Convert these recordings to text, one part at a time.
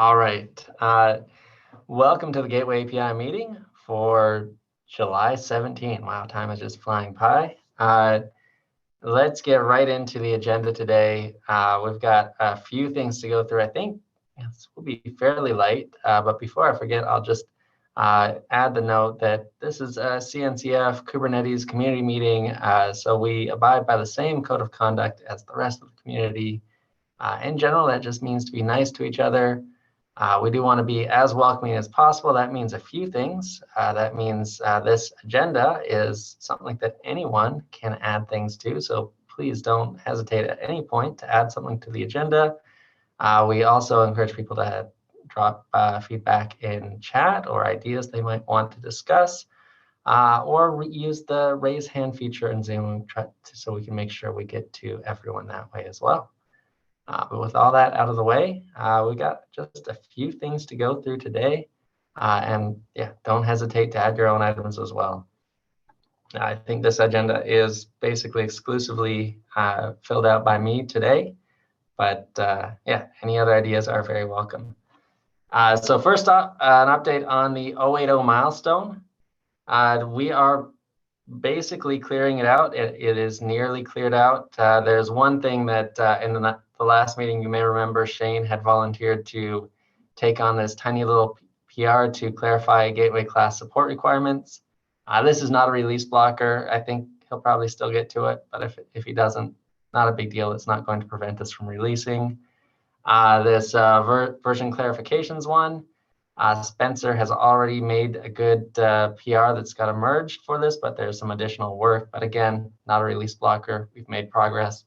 All right. Welcome to the Gateway API meeting for July 17. Wow, time is just flying by. Let's get right into the agenda today. We've got a few things to go through. I think this will be fairly light, but before I forget, I'll just add the note that this is a CNCF Kubernetes community meeting, so we abide by the same code of conduct as the rest of the community. In general, that just means to be nice to each other. We do want to be as welcoming as possible. That means a few things. That means this agenda is something that anyone can add things to. So please don't hesitate at any point to add something to the agenda. We also encourage people to drop feedback in chat or ideas they might want to discuss, or use the raise hand feature in Zoom so we can make sure we get to everyone that way as well. But with all that out of the way, we got just a few things to go through today. And yeah, don't hesitate to add your own items as well. I think this agenda is basically exclusively filled out by me today. But yeah, any other ideas are very welcome. So first off, an update on the 080 milestone. We are basically clearing it out. It is nearly cleared out. There's one thing that in the last meeting, you may remember Shane had volunteered to take on this tiny little PR to clarify gateway class support requirements. This is not a release blocker. I think he'll probably still get to it, but if he doesn't, not a big deal. It's not going to prevent us from releasing. This version clarifications one, Spencer has already made a good PR that's got emerged for this, but there's some additional work. But again, not a release blocker. We've made progress,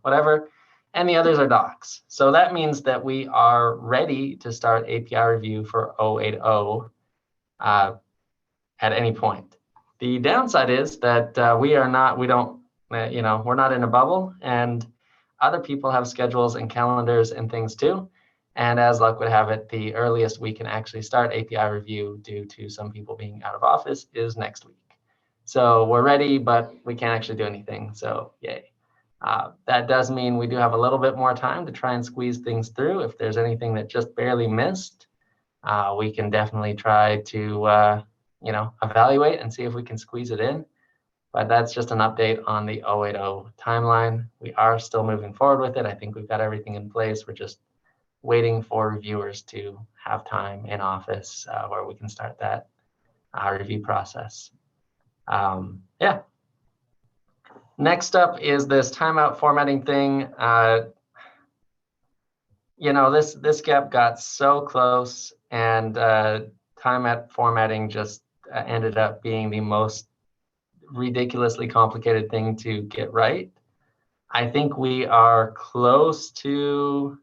whatever. And the others are docs. So that means that we are ready to start API review for 080 at any point. The downside is that we're not in a bubble, and other people have schedules and calendars and things too. And as luck would have it, the earliest we can actually start API review due to some people being out of office is next week. So we're ready, but we can't actually do anything. So yay. That does mean we do have a little bit more time to try and squeeze things through. If there's anything that just barely missed, we can definitely try to evaluate and see if we can squeeze it in. But that's just an update on the 080 timeline. We are still moving forward with it. I think we've got everything in place. We're just waiting for reviewers to have time in office where we can start that review process. Yeah. Next up is this timeout formatting thing. This gap got so close, and timeout formatting just ended up being the most ridiculously complicated thing to get right. I think we are close to,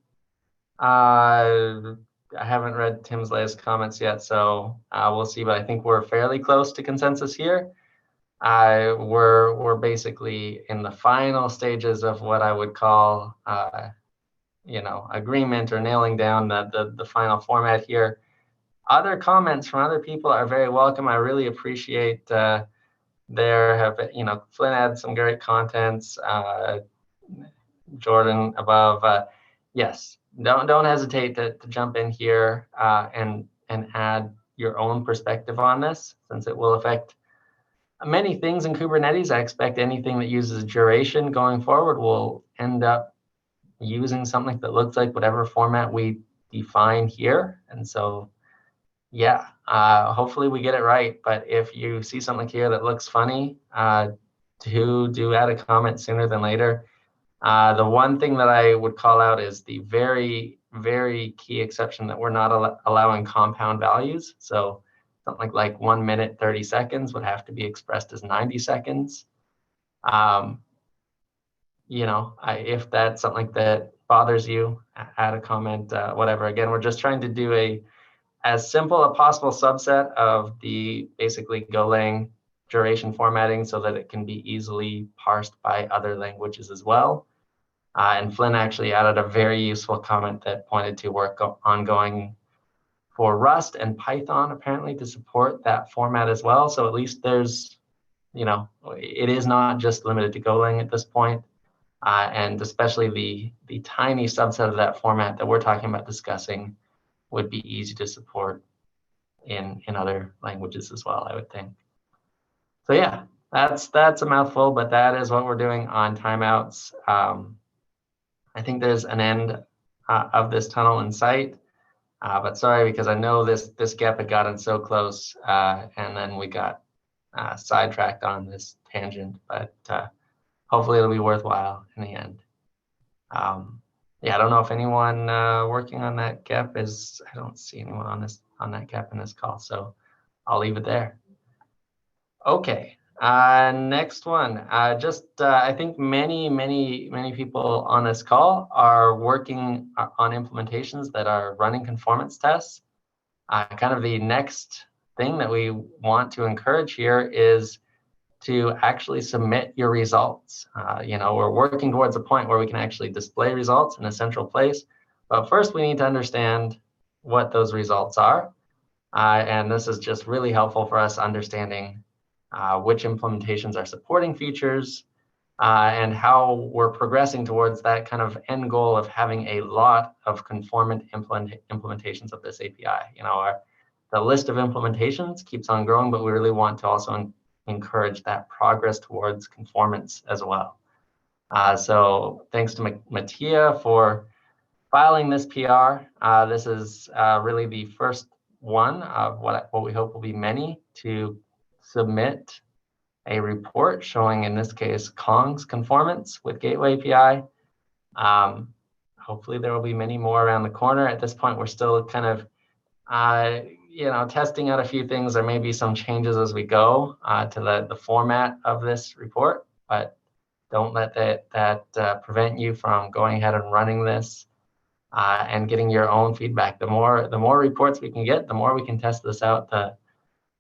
I haven't read Tim's latest comments yet, so we'll see, but I think we're fairly close to consensus here. We're basically in the final stages of what I would call, agreement or nailing down the final format here. Other comments from other people are very welcome. I really appreciate Flynn had some great contents. Jordan above, yes. Don't hesitate to jump in here and add your own perspective on this, since it will affect many things in Kubernetes. I expect anything that uses duration going forward will end up using something that looks like whatever format we define here. And so, yeah, hopefully we get it right. But if you see something here that looks funny, do add a comment sooner than later. The one thing that I would call out is the very, very key exception that we're not allowing compound values. So something like 1 minute, 30 seconds would have to be expressed as 90 seconds. If that's something that bothers you, add a comment, whatever. Again, we're just trying to do as simple a possible subset of the basically Golang duration formatting so that it can be easily parsed by other languages as well. And Flynn actually added a very useful comment that pointed to work ongoing for Rust and Python, apparently, to support that format as well. So at least there's, it is not just limited to Golang at this point. And especially the tiny subset of that format that we're talking about discussing would be easy to support in other languages as well, I would think. So yeah, that's a mouthful, but that is what we're doing on timeouts. I think there's an end of this tunnel in sight, but sorry, because I know this gap had gotten so close, and then we got sidetracked on this tangent, but hopefully it'll be worthwhile in the end. Yeah, I don't know if anyone working on that gap is. I don't see anyone on that gap in this call, so I'll leave it there. Okay, next one. I think many people on this call are working on implementations that are running conformance tests. Kind of the next thing that we want to encourage here is to actually submit your results. We're working towards a point where we can actually display results in a central place, but first we need to understand what those results are. And this is just really helpful for us understanding which implementations are supporting features and how we're progressing towards that kind of end goal of having a lot of conformant implementations of this API. The list of implementations keeps on growing, but we really want to also encourage that progress towards conformance as well. So thanks to Mattia for filing this PR. This is really the first one of what we hope will be many to submit a report showing, in this case, Kong's conformance with Gateway API. Hopefully there will be many more around the corner. At this point, we're still kind of testing out a few things. There may be some changes as we go to the format of this report, but don't let that prevent you from going ahead and running this and getting your own feedback. The more reports we can get, the more we can test this out, the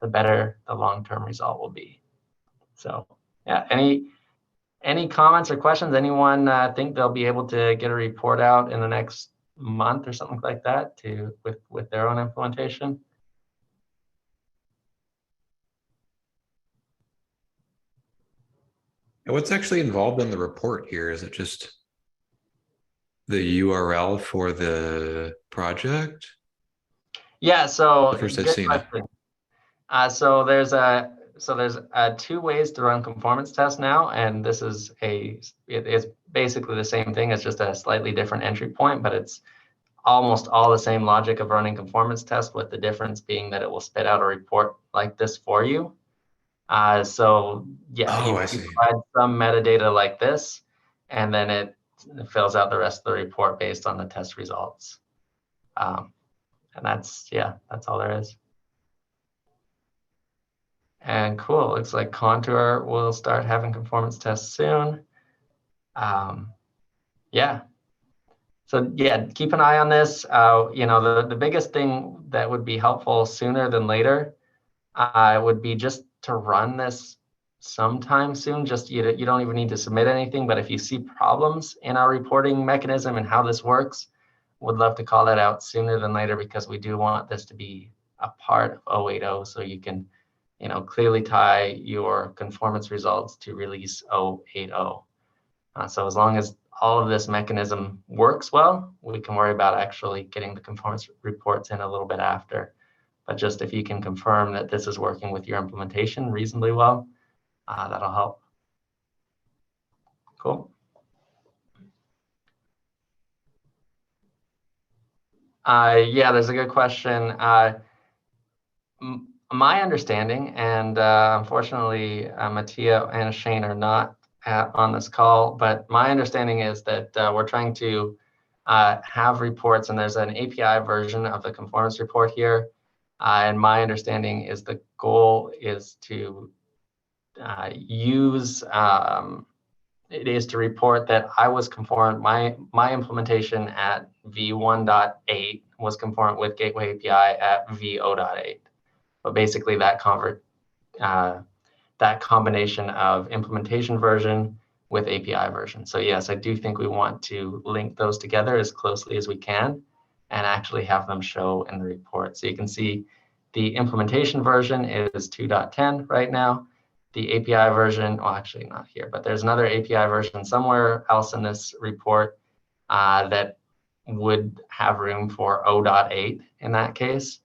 better the long-term result will be. So yeah, any comments or questions? Anyone think they'll be able to get a report out in the next month or something like that with their own implementation? And what's actually involved in the report here? Is it just the URL for the project? Yeah, so The first I've seen it. So there's two ways to run conformance tests now, and this is it's basically the same thing. It's just a slightly different entry point, but it's almost all the same logic of running conformance tests, with the difference being that it will spit out a report like this for you. So yeah, you provide some metadata like this, and then it fills out the rest of the report based on the test results. And that's all there is. And cool, looks like Contour will start having conformance tests soon. Yeah. So yeah, keep an eye on this. The biggest thing that would be helpful sooner than later would be just to run this sometime soon. Just you don't even need to submit anything, but if you see problems in our reporting mechanism and how this works, would love to call that out sooner than later, because we do want this to be a part of 080, so you can clearly tie your conformance results to release 080. So as long as all of this mechanism works well, we can worry about actually getting the conformance reports in a little bit after. But just if you can confirm that this is working with your implementation reasonably well, that'll help. Cool. Yeah, there's a good question. My understanding, and unfortunately, Mattia and Shane are not on this call, but my understanding is that we're trying to have reports, and there's an API version of the conformance report here. And my understanding is the goal is to it is to report that I was conformed, my implementation at v1.8 was conformed with Gateway API at v0.8. But basically that combination of implementation version with API version. So yes, I do think we want to link those together as closely as we can and actually have them show in the report. So you can see the implementation version is 2.10 right now. The API version, well, actually not here, but there's another API version somewhere else in this report that would have room for 0.8 in that case.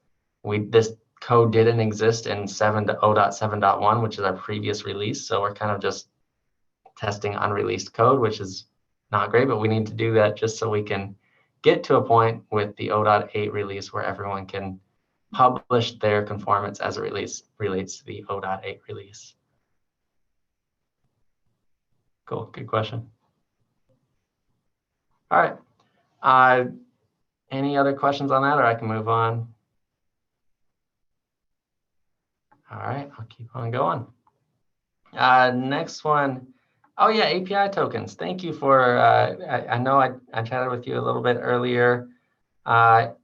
This code didn't exist in 0.7.1, which is our previous release. So we're kind of just testing unreleased code, which is not great, but we need to do that just so we can get to a point with the 0.8 release where everyone can publish their conformance as it relates to the 0.8 release. Cool, good question. All right. Any other questions on that, or I can move on? All right, I'll keep on going. Next one. Oh yeah, API tokens. Thank you for, I know I chatted with you a little bit earlier,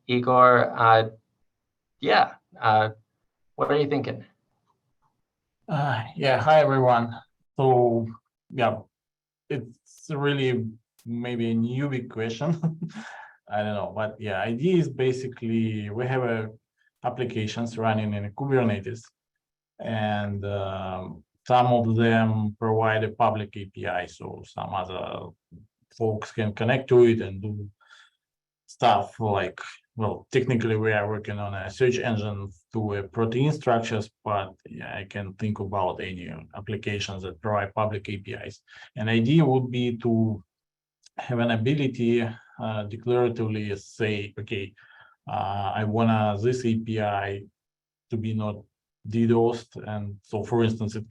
Igor. Yeah, what are you thinking? Yeah, hi everyone. So yeah, it's really maybe a newbie question. I don't know, but yeah, idea is basically we have applications running in Kubernetes, and some of them provide a public API, so some other folks can connect to it and do stuff like, well, technically we are working on a search engine to protein structures, but yeah, I can think about any applications that provide public APIs. An idea would be to have an ability declaratively say, okay, I want this API to be not DDoSed, and so for instance, it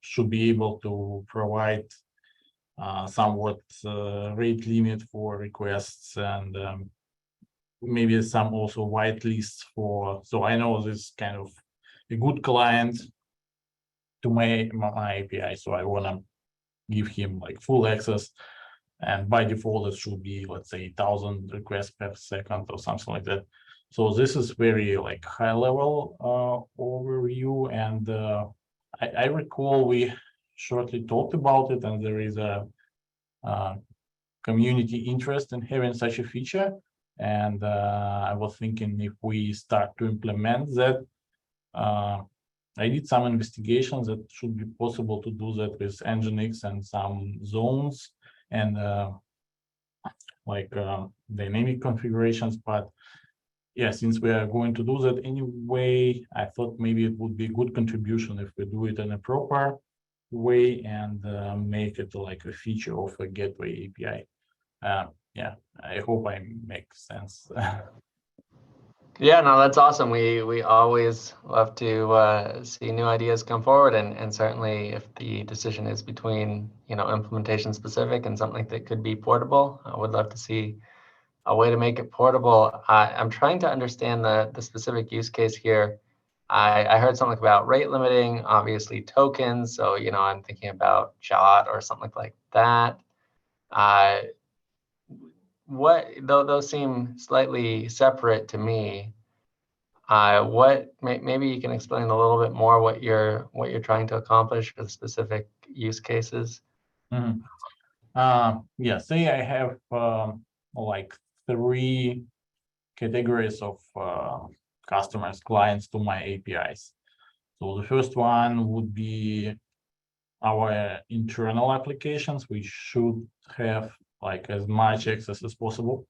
should be able to provide somewhat rate limit for requests, and maybe some also whitelists for, so I know this kind of a good client to my API, so I want to give him like full access, and by default it should be, let's say, 1,000 requests per second or something like that. So this is very like high level overview, and I recall we shortly talked about it, and there is a community interest in having such a feature. And I was thinking if we start to implement that, I did some investigations that should be possible to do that with Nginx and some zones and like dynamic configurations. But yeah, since we are going to do that anyway, I thought maybe it would be a good contribution if we do it in a proper way and make it like a feature of a gateway API. Yeah, I hope I make sense. Yeah, no, that's awesome. We always love to see new ideas come forward, and certainly if the decision is between implementation specific and something that could be portable, I would love to see a way to make it portable. I'm trying to understand the specific use case here. I heard something about rate limiting, obviously tokens. So I'm thinking about JOT or something like that. Those seem slightly separate to me. Maybe you can explain a little bit more what you're trying to accomplish with specific use cases. Mm-hmm. Yeah, say I have like 3 categories of customers, clients to my APIs. So the first one would be our internal applications, which should have like as much access as possible.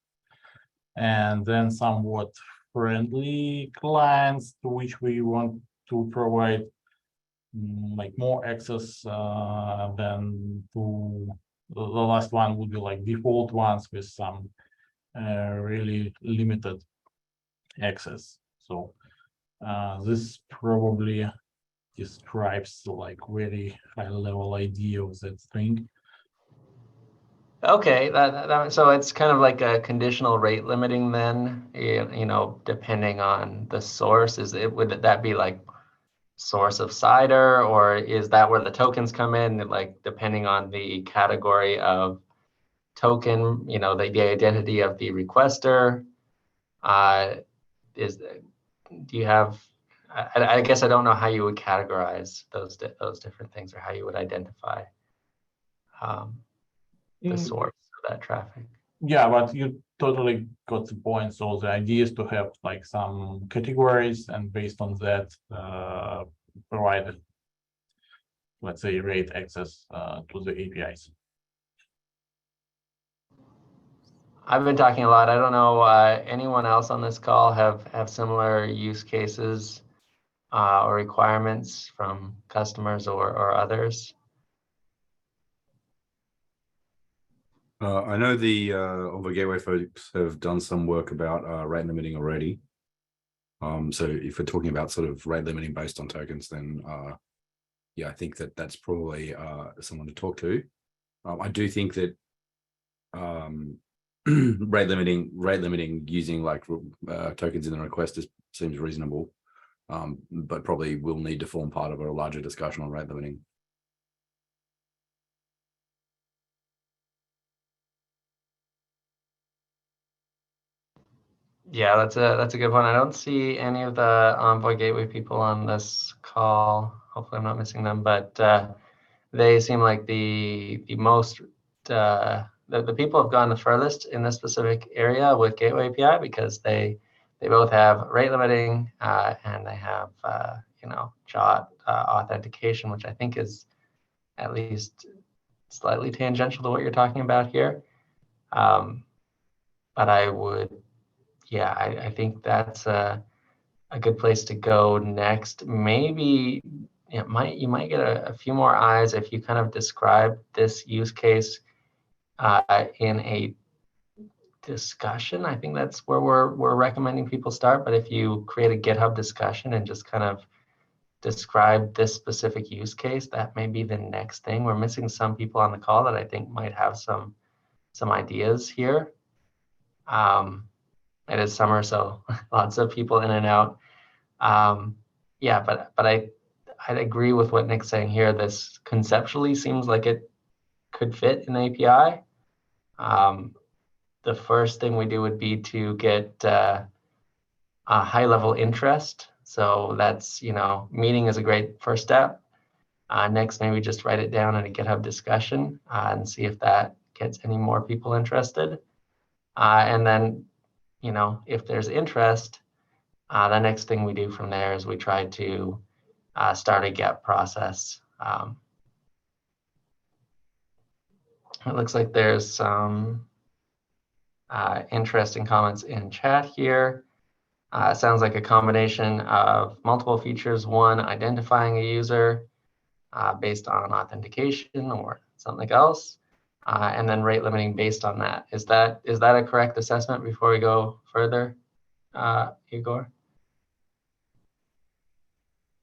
And then somewhat friendly clients to which we want to provide like more access than to the last one would be like default ones with some really limited access. So this probably describes like very high level idea of that thing. Okay, so it's kind of like a conditional rate limiting then, depending on the source. Would that be like source of CIDR, or is that where the tokens come in, like depending on the category of token, the identity of the requester? Do you have, I guess I don't know how you would categorize those different things, or how you would identify the source of that traffic. Yeah, but you totally got the point. So the idea is to have like some categories, and based on that, provide, let's say, rate access to the APIs. I've been talking a lot. I don't know, anyone else on this call have similar use cases or requirements from customers or others? I know the Envoy Gateway folks have done some work about rate limiting already. So if we're talking about sort of rate limiting based on tokens, then yeah, I think that's probably someone to talk to. I do think that rate limiting using like tokens in the request seems reasonable, but probably will need to form part of a larger discussion on rate limiting. Yeah, that's a good one. I don't see any of the Envoy Gateway people on this call. Hopefully, I'm not missing them, but they seem like the most the people have gone the furthest in this specific area with Gateway API because they both have rate limiting and they have JOT authentication, which I think is at least slightly tangential to what you're talking about here. But I would. Yeah, I think that's a good place to go next. Maybe you might get a few more eyes if you kind of describe this use case in a discussion. I think that's where we're recommending people start. But if you create a GitHub discussion and just kind of describe this specific use case, that may be the next thing. We're missing some people on the call that I think might have some ideas here. It is summer, so lots of people in and out. Yeah, but I'd agree with what Nick's saying here. This conceptually seems like it could fit in API. The first thing we do would be to get a high-level interest. So that's, meeting is a great first step. Next, maybe just write it down in a GitHub discussion and see if that gets any more people interested. And then, if there's interest, the next thing we do from there is we try to start a get process. It looks like there's some interesting comments in chat here. It sounds like a combination of multiple features. One, identifying a user based on authentication or something else, and then rate limiting based on that. Is that a correct assessment before we go further, Igor?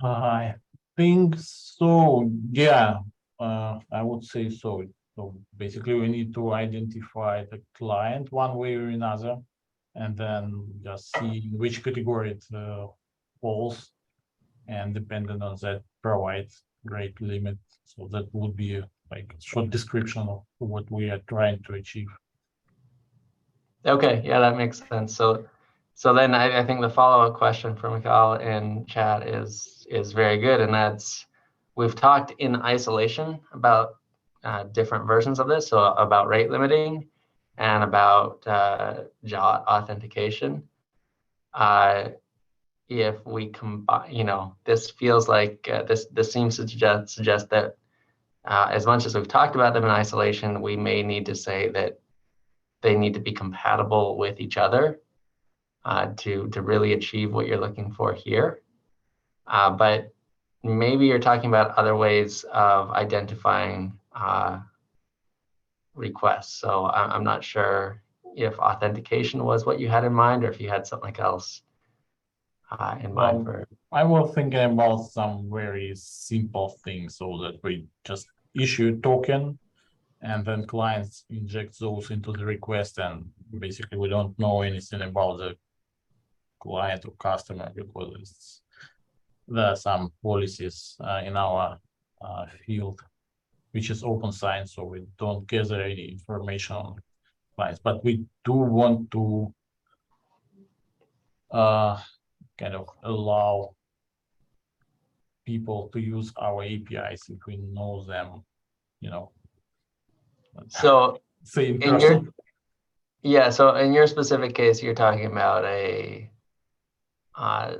I think so. Yeah, I would say so. So basically, we need to identify the client one way or another, and then just see in which category it falls, and depending on that, provide rate limit. So that would be like a short description of what we are trying to achieve. Okay, yeah, that makes sense. So then I think the follow-up question from Mikhail in chat is very good, and that's, we've talked in isolation about different versions of this, so about rate limiting and about JOT authentication. If we combine, this feels like this seems to suggest that as much as we've talked about them in isolation, we may need to say that they need to be compatible with each other to really achieve what you're looking for here. But maybe you're talking about other ways of identifying requests. So I'm not sure if authentication was what you had in mind or if you had something else in mind for. I was thinking about some very simple things so that we just issue a token and then clients inject those into the request, and basically we don't know anything about the client or customer because there are some policies in our field which is open science, so we don't gather any information on clients, but we do want to kind of allow people to use our APIs if we know them, So say in in person. so in your specific case, you're talking about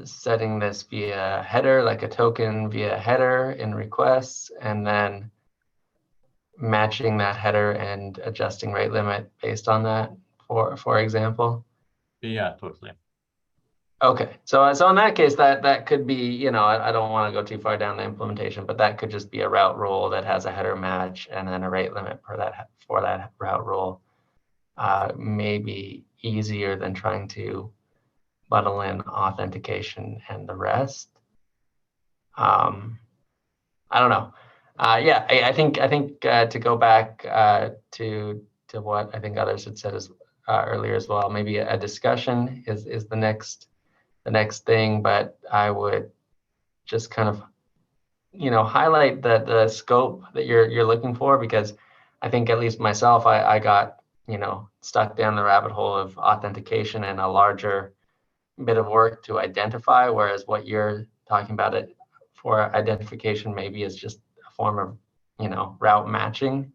setting this via header, like a token via header in requests, and then matching that header and adjusting rate limit based on that for example? Yeah, totally. Okay, so in that case, that could be, you know, I don't want to go too far down the implementation, but that could just be a route rule that has a header match and then a rate limit for that route rule. Maybe easier than trying to bundle in authentication and the rest. I don't know. Yeah, I think to go back to what I think others had said earlier as well, maybe a discussion is the next thing, but I would just kind of, you know, highlight the scope that you're looking for, because I think at least myself, I got, you know, stuck down the rabbit hole of authentication and a larger bit of work to identify, whereas what you're talking about it for identification maybe is just a form of, you know, route matching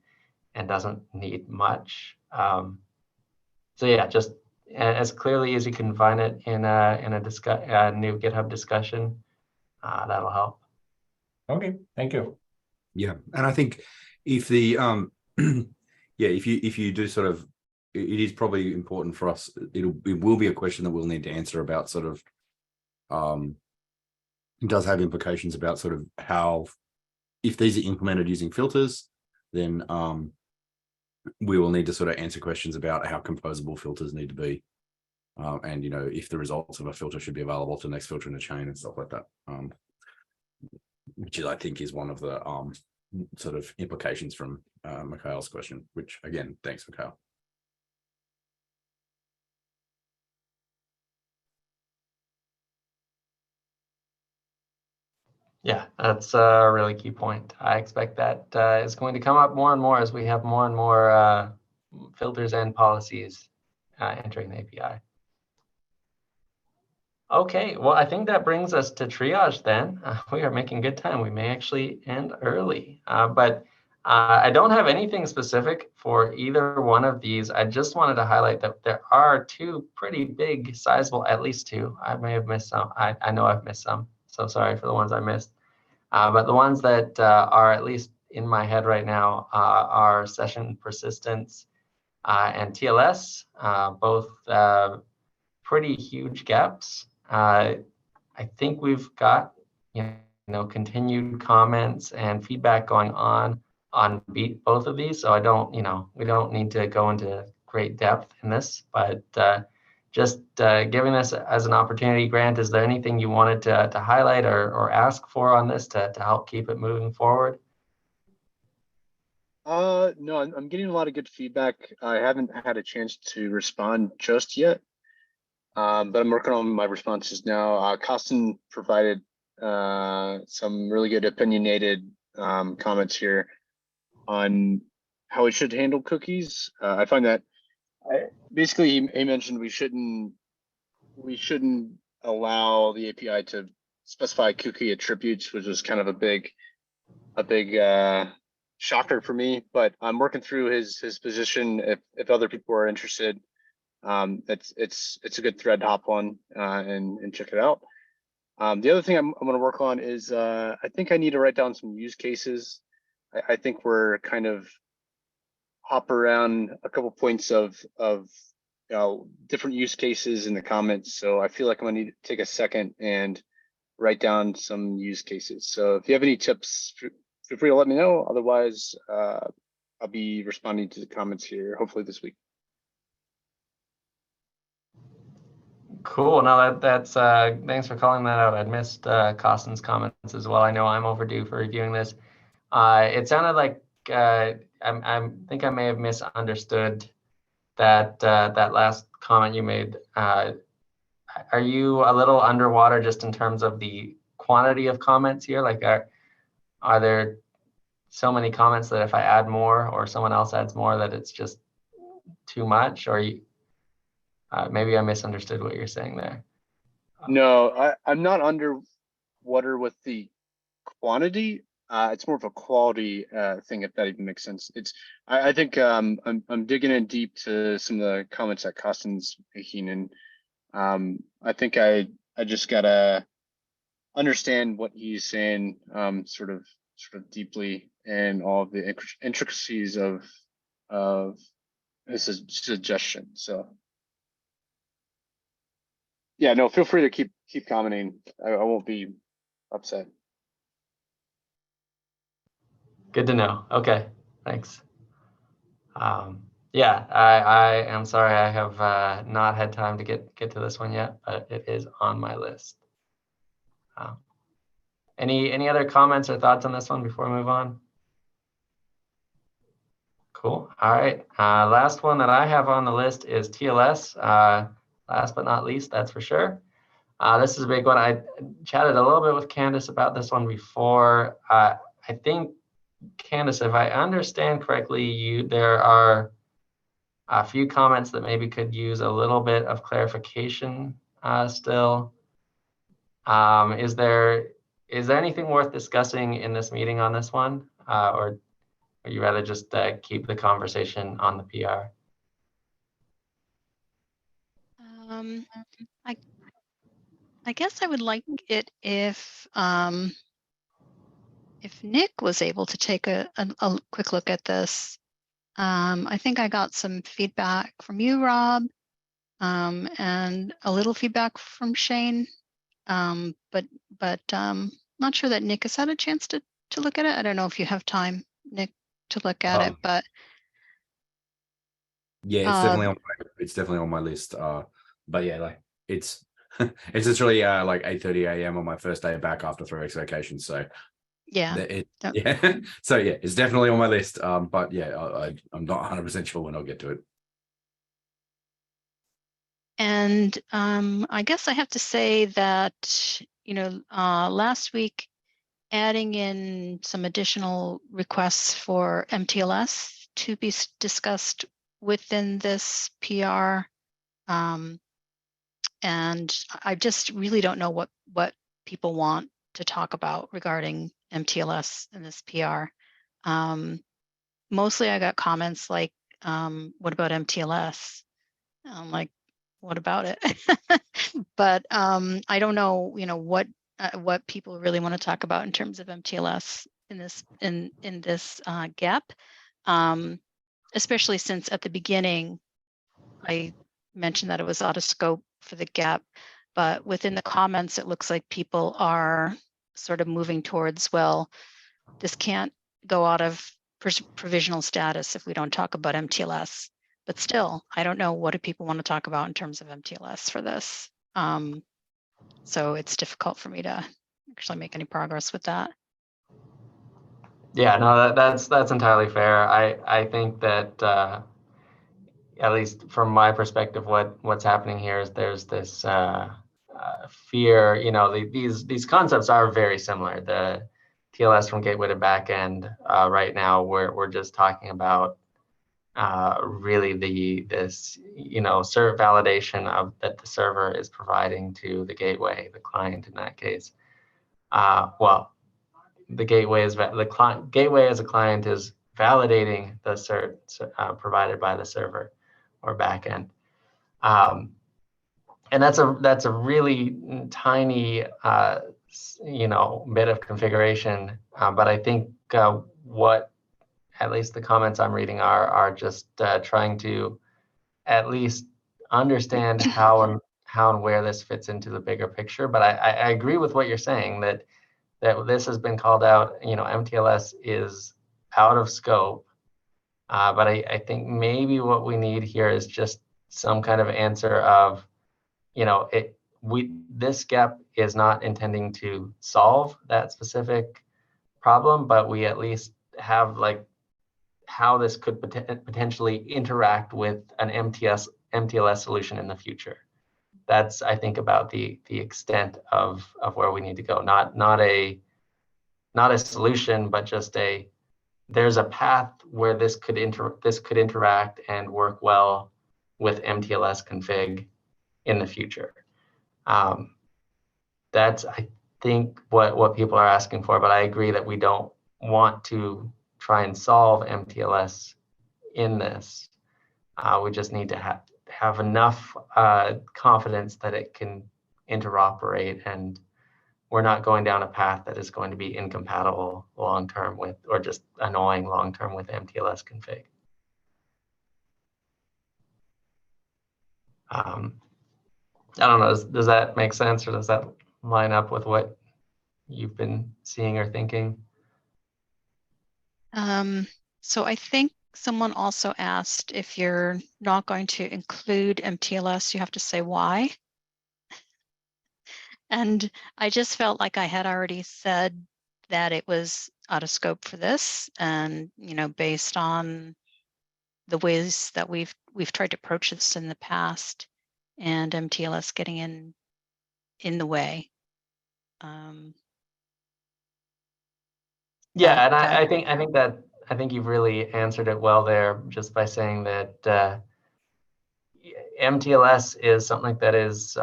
and doesn't need much. So yeah, just as clearly as you can find it in a new GitHub discussion, that'll help. Okay, thank you. Yeah, and I think if the yeah, if you do sort of, it is probably important for us. It will be a question that we'll need to answer about sort of it does have implications about sort of how, if these are implemented using filters, then we will need to sort of answer questions about how composable filters need to be, and, you know, if the results of a filter should be available to the next filter in the chain and stuff like that, which is, I think, is one of the sort of implications from Mikhail's question, which, again, thanks, Mikhail. Yeah, that's a really key point. I expect that is going to come up more and more as we have more and more filters and policies entering the API. Okay, well, I think that brings us to triage then. We are making good time. We may actually end early, but I don't have anything specific for either one of these. I just wanted to highlight that there are two pretty big, sizable, at least two. I may have missed some. I know I've missed some, so sorry for the ones I missed. But the ones that are at least in my head right now are session persistence and TLS, both pretty huge gaps. I think we've got, you know, continued comments and feedback going on both of these. So I don't, you know, we don't need to go into great depth in this, but just giving this as an opportunity. Grant, is there anything you wanted to highlight or ask for on this to help keep it moving forward? No, I'm getting a lot of good feedback. I haven't had a chance to respond just yet, but I'm working on my responses now. Costin provided some really good opinionated comments here on how we should handle cookies. I find that basically he mentioned we shouldn't allow the API to specify cookie attributes, which was kind of a big shocker for me. But I'm working through his position. If other people are interested, it's a good thread to hop on and check it out. The other thing I'm going to work on is I think I need to write down some use cases. I think we're kind of hop around a couple points of you know, different use cases in the comments. So I feel like I'm gonna need to take a second and write down some use cases. So if you have any tips, feel free to let me know. Otherwise, I'll be responding to the comments here hopefully this week. Cool. No, that's thanks for calling that out. I'd missed Costin's comments as well. I know I'm overdue for reviewing this. It sounded like I think I may have misunderstood that last comment you made. Are you a little underwater just in terms of the quantity of comments here? Like, are there so many comments that if I add more or someone else adds more that it's just too much? Or maybe I misunderstood what you're saying there. No, I'm not underwater with the quantity. It's more of a quality thing, if that even makes sense. I think I'm digging in deep to some of the comments that Costin's making, and I think I just gotta understand what he's saying sort of deeply, and all of the intricacies of This is suggestion, so. Yeah, no, feel free to keep commenting. I won't be upset. Good to know. Okay, thanks. Yeah, I am sorry I have not had time to get to this one yet, but it is on my list. Any other comments or thoughts on this one before we move on? Cool. All right. Last one that I have on the list is TLS. Last but not least, that's for sure. This is a big one. I chatted a little bit with Candace about this one before. I think, Candace, if I understand correctly, there are a few comments that maybe could use a little bit of clarification still. Is there anything worth discussing in this meeting on this one, or would you rather just keep the conversation on the PR? I guess I would like it if Nick was able to take a quick look at this. I think I got some feedback from you, Rob, and a little feedback from Shane, but not sure that Nick has had a chance to look at it. I don't know if you have time, Nick, to look at it, but yeah, it's definitely on my list. But yeah, like it's it's literally like 8:30 a.m. on my first day back after 3 weeks vacation. So yeah, yeah. So yeah, it's definitely on my list. But yeah, I'm not 100% sure when I'll get to it. and I guess I have to say that, you know, last week, adding in some additional requests for MTLS to be discussed within this PR. And I just really don't know what people want to talk about regarding MTLS in this PR. Mostly I got comments like, what about MTLS? I'm like, what about it? But I don't know, you know, what people really want to talk about in terms of MTLS in this gap, especially since at the beginning I mentioned that it was out of scope for the gap, but within the comments it looks like people are sort of moving towards, well, this can't go out of provisional status if we don't talk about MTLS. But still, I don't know, what do people want to talk about in terms of MTLS for this? So it's difficult for me to actually make any progress with that. Yeah, no, that's entirely fair. I think that at least from my perspective, what's happening here is there's this fear. You know, these concepts are very similar. The TLS from gateway to backend. Right now, we're just talking about really this validation of that the server is providing to the gateway, the client in that case. Well, the gateway is gateway as a client is validating the cert provided by the server or backend, and that's a really tiny bit of configuration. But I think what at least the comments I'm reading are just trying to at least understand how and where this fits into the bigger picture. But I agree with what you're saying, that this has been called out. You know, MTLS is out of scope. But I think maybe what we need here is just some kind of answer of, you know, this gap is not intending to solve that specific problem, but we at least have like how this could potentially interact with an MTLS solution in the future. That's, I think, about the extent of where we need to go. Not a solution, but just there's a path where this could interact and work well with MTLS config in the future. That's, I think, what people are asking for, but I agree that we don't want to try and solve MTLS in this. We just need to have enough confidence that it can interoperate, and we're not going down a path that is going to be incompatible long-term with, or just annoying long-term with MTLS config. I don't know, does that make sense, or does that line up with what you've been seeing or thinking? So I think someone also asked if you're not going to include MTLS, you have to say why. And I just felt like I had already said that it was out of scope for this, and based on the ways that we've tried to approach this in the past, and MTLS getting in the way. Yeah, and I think you've really answered it well there, just by saying that MTLS is something that is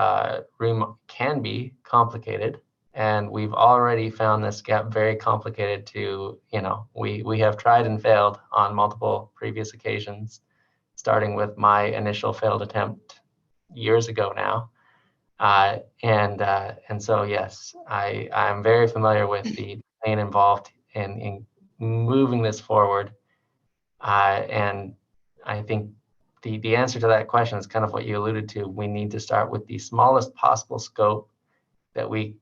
can be complicated, and we've already found this gap very complicated to, we have tried and failed on multiple previous occasions, starting with my initial failed attempt years ago now. And so, yes, I'm very familiar with the pain involved in moving this forward. And I think the answer to that question is kind of what you alluded to. We need to start with the smallest possible scope that we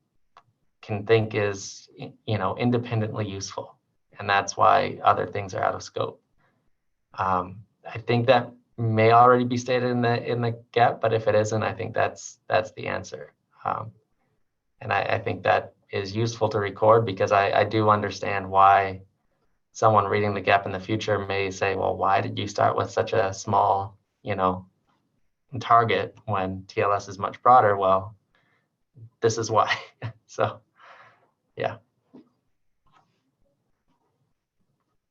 can think is, independently useful. And that's why other things are out of scope. I think that may already be stated in the gap, but if it isn't, I think that's the answer. And I think that is useful to record, because I do understand why someone reading the gap in the future may say, well, why did you start with such a small, target when TLS is much broader? Well, this is why. So, yeah.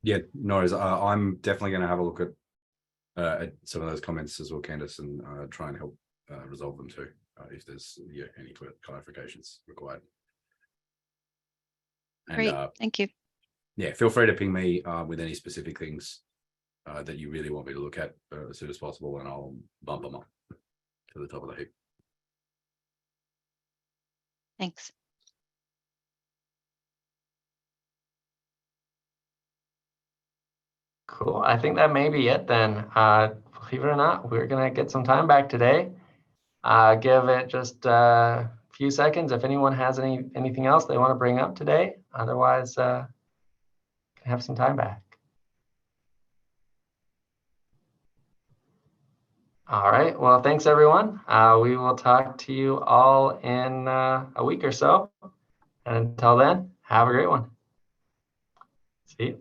Yeah, no worries. I'm definitely going to have a look at some of those comments as well, Candice, and try and help resolve them too, if there's any clarifications required. And, Great, thank you. Yeah, feel free to ping me with any specific things that you really want me to look at as soon as possible, and I'll bump them up to the top of the heap. Thanks. Cool. I think that may be it then. Believe it or not, we're going to get some time back today. Give it just a few seconds if anyone has anything else they want to bring up today. Otherwise, can have some time back. All right. Well, thanks, everyone. We will talk to you all in a week or so. And until then, have a great one. See you.